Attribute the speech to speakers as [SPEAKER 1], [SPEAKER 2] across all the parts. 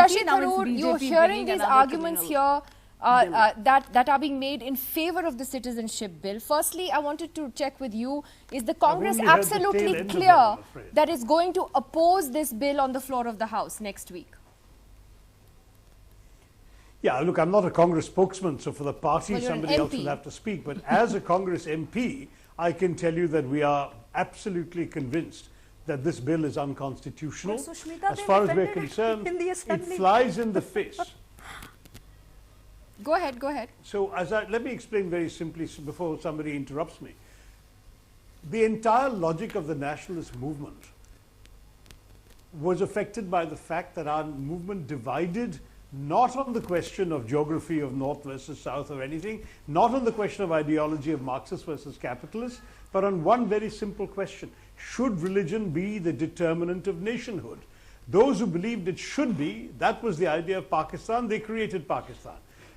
[SPEAKER 1] Shashi Tharoor, you're hearing these arguments here that are being made in favor of the citizenship bill. Firstly, I wanted to check with you, is the Congress absolutely clear that it's going to oppose this bill on the floor of the House next week?
[SPEAKER 2] Yeah, look, I'm not a Congress spokesman, so for the party, somebody else will have to speak. But as a Congress MP, I can tell you that we are absolutely convinced that this bill is unconstitutional. As far as we're concerned, it flies in the face.
[SPEAKER 1] Go ahead, go ahead.
[SPEAKER 2] So let me explain very simply before somebody interrupts me. The entire logic of the nationalist movement was affected by the fact that our movement divided not on the question of geography of North versus South or anything, not on the question of ideology of Marxist versus capitalist, but on one very simple question. Should religion be the determinant of nationhood? Those who believed it should be, that was the idea of Pakistan, they created Pakistan.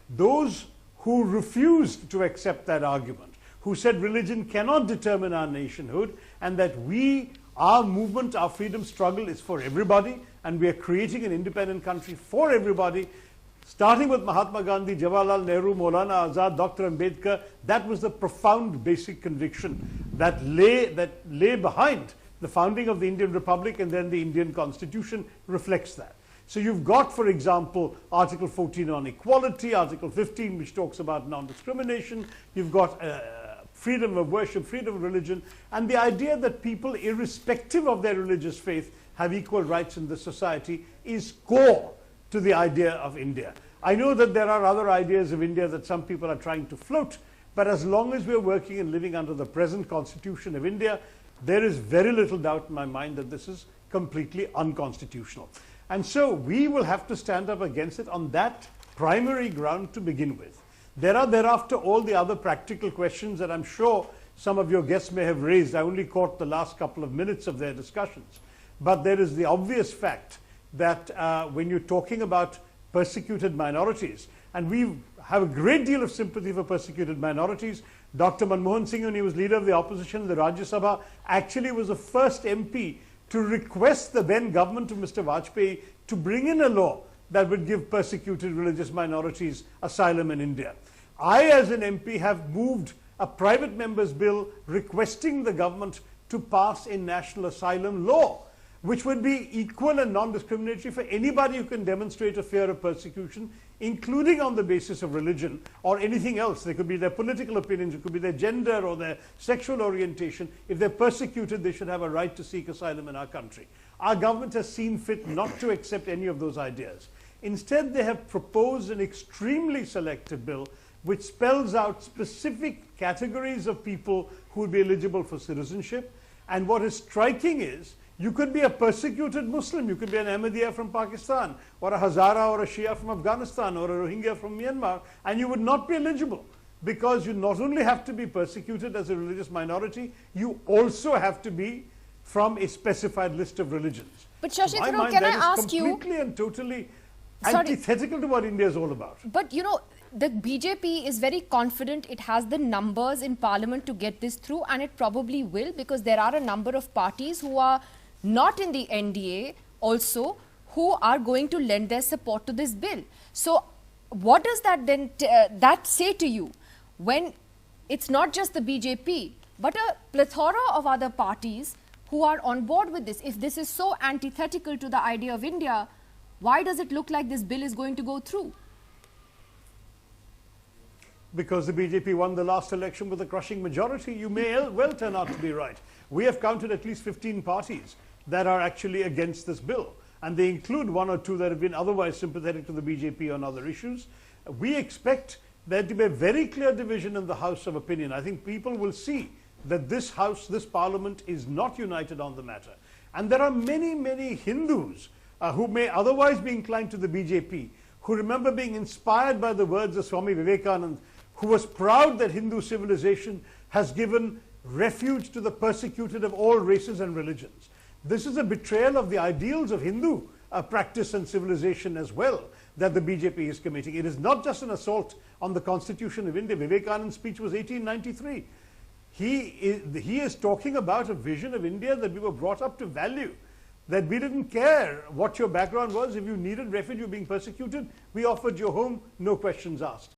[SPEAKER 2] Those who refused to accept that argument, who said religion cannot determine our nationhood and that our movement, our freedom struggle is for everybody, and we are creating an independent country for everybody, starting with Mahatma Gandhi, Jawaharlal Nehru, Maulana Azad, Dr. Ambedkar. That was the profound basic conviction that lay behind the founding of the Indian Republic, and then the Indian Constitution reflects that. So you've got, for example, Article 14 on equality, Article 15 which talks about non-discrimination, you've got freedom of worship, freedom of religion, and the idea that people, irrespective of their religious faith, have equal rights in the society is core to the idea of India. I know that there are other ideas of India that some people are trying to float, but as long as we're working and living under the present Constitution of India, there is very little doubt in my mind that this is completely unconstitutional. And so we will have to stand up against it on that primary ground to begin with. There are thereafter all the other practical questions that I'm sure some of your guests may have raised. I only caught the last couple of minutes of their discussions. But there is the obvious fact that when you're talking about persecuted minorities, and we have a great deal of sympathy for persecuted minorities. Dr. Manmohan Singh, when he was leader of the opposition in the Rajya Sabha, actually was the first MP to request the then government of Mr. Vajpayee to bring in a law that would give persecuted religious minorities asylum in India. I, as an MP, have moved a private member's bill requesting the government to pass a national asylum law, which would be equal and non-discriminatory for anybody who can demonstrate a fear of persecution, including on the basis of religion or anything else. They could be their political opinions, it could be their gender or their sexual orientation. If they're persecuted, they should have a right to seek asylum in our country. Our government has seen fit not to accept any of those ideas. Instead, they have proposed an extremely selective bill which spells out specific categories of people who would be eligible for citizenship. And what is striking is, you could be a persecuted Muslim, you could be an Ahmadiyya from Pakistan, or a Hazara or a Shia from Afghanistan, or a Rohingya from Myanmar, and you would not be eligible, because you not only have to be persecuted as a religious minority, you also have to be from a specified list of religions.
[SPEAKER 1] But Shashi Tharoor, can I ask you...
[SPEAKER 2] completely and totally antithetical to what India is all about.
[SPEAKER 1] But you know, the BJP is very confident it has the numbers in parliament to get this through, and it probably will, because there are a number of parties who are not in the NDA also who are going to lend their support to this bill. So what does that then that say to you, when it's not just the BJP but a plethora of other parties who are on board with this? If this is so antithetical to the idea of India, why does it look like this bill is going to go through?
[SPEAKER 2] Because the BJP won the last election with a crushing majority. You may well turn out to be right. We have counted at least 15 parties that are actually against this bill, and they include one or two that have been otherwise sympathetic to the BJP on other issues. We expect there to be a very clear division in the House of opinion. I think people will see that this House, this Parliament is not united on the matter. And there are many, many Hindus who may otherwise be inclined to the BJP, who remember being inspired by the words of Swami Vivekananda, who was proud that Hindu civilization has given refuge to the persecuted of all races and religions. This is a betrayal of the ideals of Hindu practice and civilization as well that the BJP is committing. It is not just an assault on the Constitution of India. Vivekananda's speech was 1893. He is talking about a vision of India that we were brought up to value. that we didn't care what your background was. If you needed refuge, you were being persecuted, we offered you a home, no questions asked.